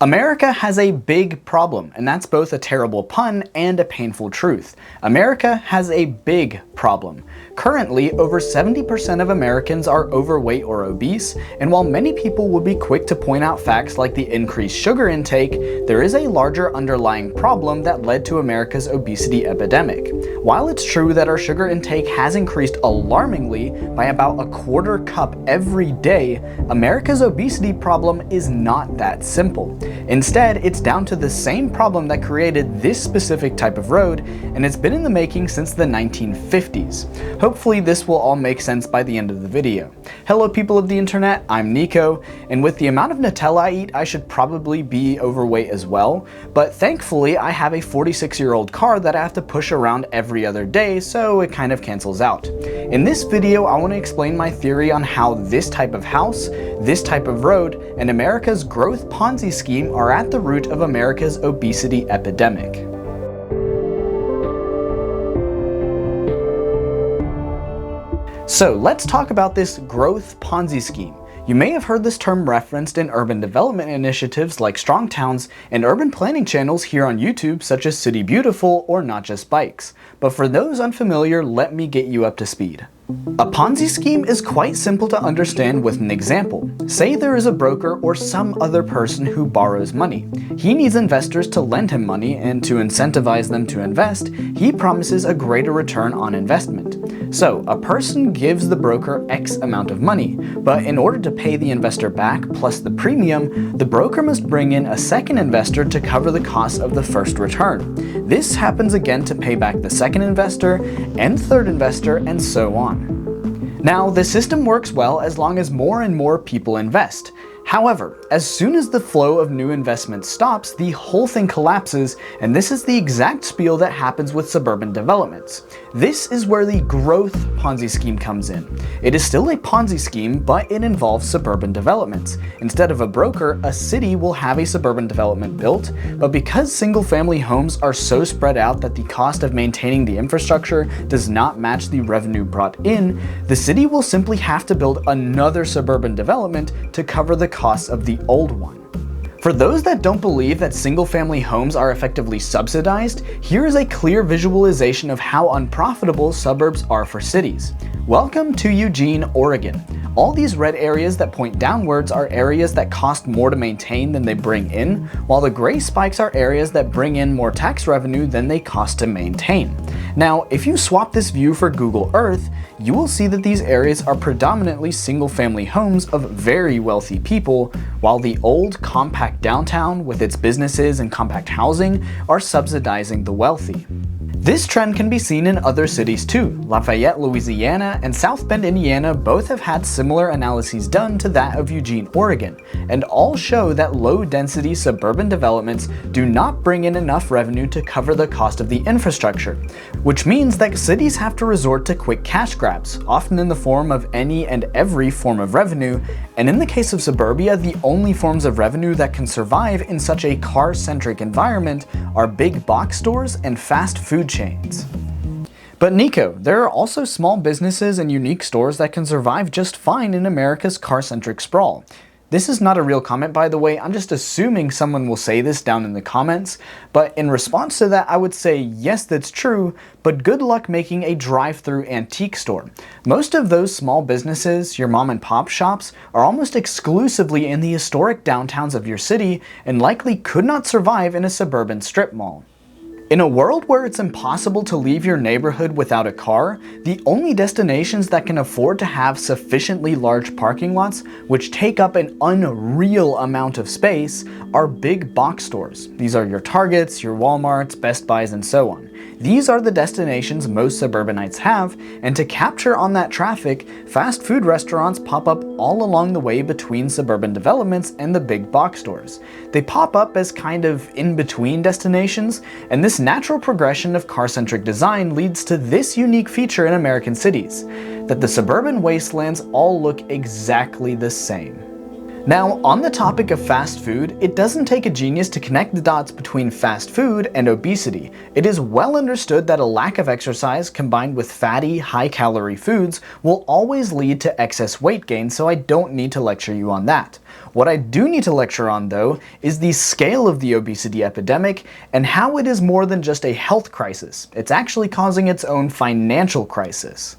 America has a big problem, and that's both a terrible pun and a painful truth. America has a big problem. Currently, over 70% of Americans are overweight or obese, and while many people would be quick to point out facts like the increased sugar intake, there is a larger underlying problem that led to America's obesity epidemic. While it's true that our sugar intake has increased alarmingly by about a quarter cup every day, America's obesity problem is not that simple. Instead, it's down to the same problem that created this specific type of road, and it's been in the making since the 1950s. Hopefully this will all make sense by the end of the video. Hello people of the internet, I'm Nico, and with the amount of Nutella I eat, I should probably be overweight as well, but thankfully I have a 46-year-old car that I have to push around every other day, so it kind of cancels out. In this video, I want to explain my theory on how this type of house, this type of road, and America's growth Ponzi scheme are at the root of America's obesity epidemic. So let's talk about this growth Ponzi scheme. You may have heard this term referenced in urban development initiatives like Strong Towns and urban planning channels here on YouTube such as City Beautiful or Not Just Bikes. But for those unfamiliar, let me get you up to speed. A Ponzi scheme is quite simple to understand with an example. Say there is a broker or some other person who borrows money. He needs investors to lend him money, and to incentivize them to invest, he promises a greater return on investment. So, a person gives the broker X amount of money, but in order to pay the investor back plus the premium, the broker must bring in a second investor to cover the cost of the first return. This happens again to pay back the second investor and third investor, and so on. Now, the system works well as long as more and more people invest. However, as soon as the flow of new investment stops, the whole thing collapses, and this is the exact spiel that happens with suburban developments. This is where the growth Ponzi scheme comes in. It is still a Ponzi scheme, but it involves suburban developments. Instead of a broker, a city will have a suburban development built, but because single-family homes are so spread out that the cost of maintaining the infrastructure does not match the revenue brought in, the city will simply have to build another suburban development to cover the costs of the old one. For those that don't believe that single-family homes are effectively subsidized, here is a clear visualization of how unprofitable suburbs are for cities. Welcome to Eugene, Oregon. All these red areas that point downwards are areas that cost more to maintain than they bring in, while the gray spikes are areas that bring in more tax revenue than they cost to maintain. Now, if you swap this view for Google Earth, you will see that these areas are predominantly single-family homes of very wealthy people, while the old, compact downtown with its businesses and compact housing are subsidizing the wealthy. This trend can be seen in other cities too. Lafayette, Louisiana, and South Bend, Indiana both have had similar analyses done to that of Eugene, Oregon, and all show that low-density suburban developments do not bring in enough revenue to cover the cost of the infrastructure, which means that cities have to resort to quick cash grabs, often in the form of any and every form of revenue, and in the case of suburbia, the only forms of revenue that can survive in such a car-centric environment are big box stores and fast food chains. But Nico, there are also small businesses and unique stores that can survive just fine in America's car-centric sprawl. This is not a real comment, by the way. I'm just assuming someone will say this down in the comments, but in response to that, I would say, yes, that's true, but good luck making a drive-through antique store. Most of those small businesses, your mom and pop shops, are almost exclusively in the historic downtowns of your city and likely could not survive in a suburban strip mall. In a world where it's impossible to leave your neighborhood without a car, the only destinations that can afford to have sufficiently large parking lots, which take up an unreal amount of space, are big box stores. These are your Targets, your Walmarts, Best Buys, and so on. These are the destinations most suburbanites have, and to capture on that traffic, fast food restaurants pop up all along the way between suburban developments and the big box stores. They pop up as kind of in-between destinations, and this natural progression of car-centric design leads to this unique feature in American cities, that the suburban wastelands all look exactly the same. Now, on the topic of fast food, it doesn't take a genius to connect the dots between fast food and obesity. It is well understood that a lack of exercise combined with fatty, high-calorie foods will always lead to excess weight gain, so I don't need to lecture you on that. What I do need to lecture on, though, is the scale of the obesity epidemic and how it is more than just a health crisis. It's actually causing its own financial crisis.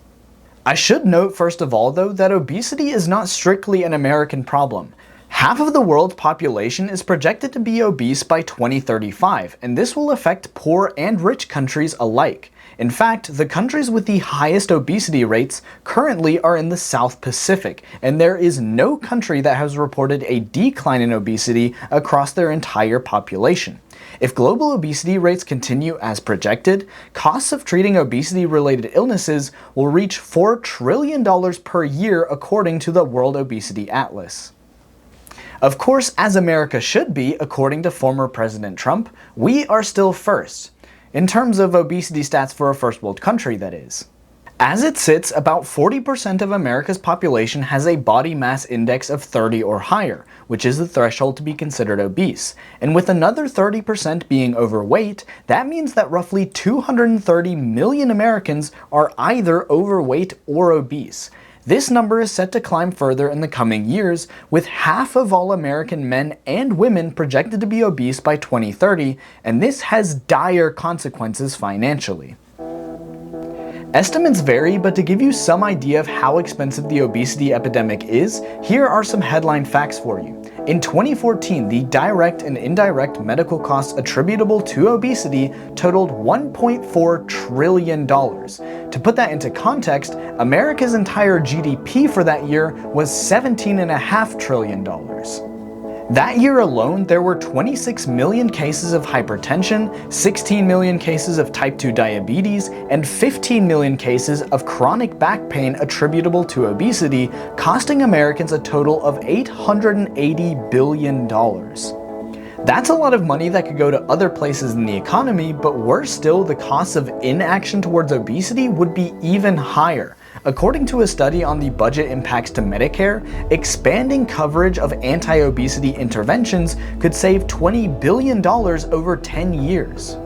I should note, first of all, though, that obesity is not strictly an American problem. Half of the world's population is projected to be obese by 2035, and this will affect poor and rich countries alike. In fact, the countries with the highest obesity rates currently are in the South Pacific, and there is no country that has reported a decline in obesity across their entire population. If global obesity rates continue as projected, costs of treating obesity-related illnesses will reach $4 trillion per year according to the World Obesity Atlas. Of course, as America should be, according to former President Trump, we are still first. In terms of obesity stats for a first world country, that is. As it sits, about 40% of America's population has a body mass index of 30 or higher, which is the threshold to be considered obese. And with another 30% being overweight, that means that roughly 230 million Americans are either overweight or obese. This number is set to climb further in the coming years, with half of all American men and women projected to be obese by 2030, and this has dire consequences financially. Estimates vary, but to give you some idea of how expensive the obesity epidemic is, here are some headline facts for you. In 2014, the direct and indirect medical costs attributable to obesity totaled $1.4 trillion. To put that into context, America's entire GDP for that year was $17.5 trillion. That year alone, there were 26 million cases of hypertension, 16 million cases of type 2 diabetes, and 15 million cases of chronic back pain attributable to obesity, costing Americans a total of $880 billion. That's a lot of money that could go to other places in the economy, but worse still, the costs of inaction towards obesity would be even higher. According to a study on the budget impacts to Medicare, expanding coverage of anti-obesity interventions could save $20 billion over 10 years.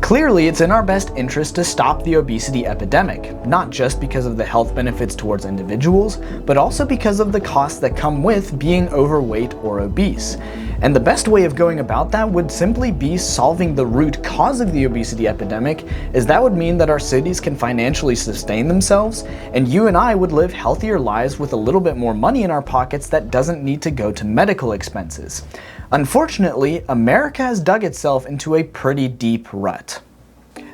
Clearly, it's in our best interest to stop the obesity epidemic, not just because of the health benefits towards individuals, but also because of the costs that come with being overweight or obese. And the best way of going about that would simply be solving the root cause of the obesity epidemic, as that would mean that our cities can financially sustain themselves, and you and I would live healthier lives with a little bit more money in our pockets that doesn't need to go to medical expenses. Unfortunately, America has dug itself into a pretty deep rut.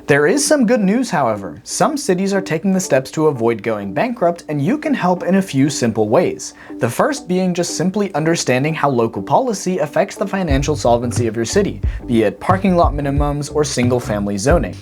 There is some good news, however. Some cities are taking the steps to avoid going bankrupt, and you can help in a few simple ways. The first being just simply understanding how local policy affects the financial solvency of your city, be it parking lot minimums or single-family zoning.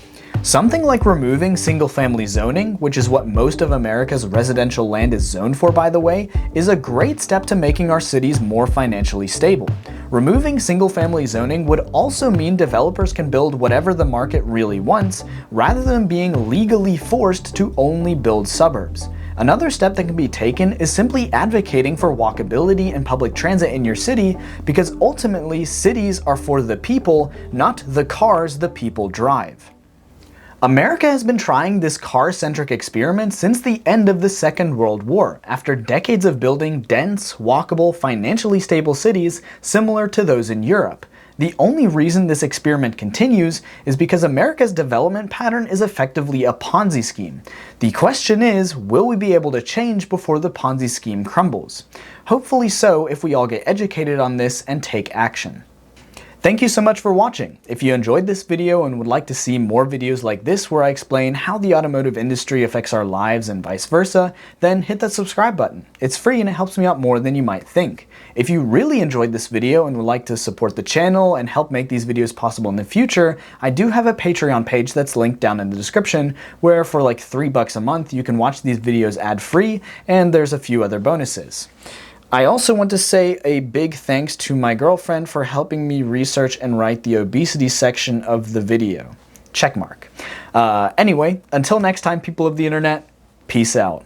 Something like removing single-family zoning, which is what most of America's residential land is zoned for, by the way, is a great step to making our cities more financially stable. Removing single-family zoning would also mean developers can build whatever the market really wants, rather than being legally forced to only build suburbs. Another step that can be taken is simply advocating for walkability and public transit in your city, because ultimately cities are for the people, not the cars the people drive. America has been trying this car-centric experiment since the end of the Second World War, after decades of building dense, walkable, financially stable cities similar to those in Europe. The only reason this experiment continues is because America's development pattern is effectively a Ponzi scheme. The question is, will we be able to change before the Ponzi scheme crumbles? Hopefully so, if we all get educated on this and take action. Thank you so much for watching. If you enjoyed this video and would like to see more videos like this where I explain how the automotive industry affects our lives and vice versa, then hit that subscribe button. It's free and it helps me out more than you might think. If you really enjoyed this video and would like to support the channel and help make these videos possible in the future, I do have a Patreon page that's linked down in the description, where for like $3 a month you can watch these videos ad-free, and there's a few other bonuses. I also want to say a big thanks to my girlfriend for helping me research and write the obesity section of the video. Checkmark. Anyway, until next time, people of the internet, peace out.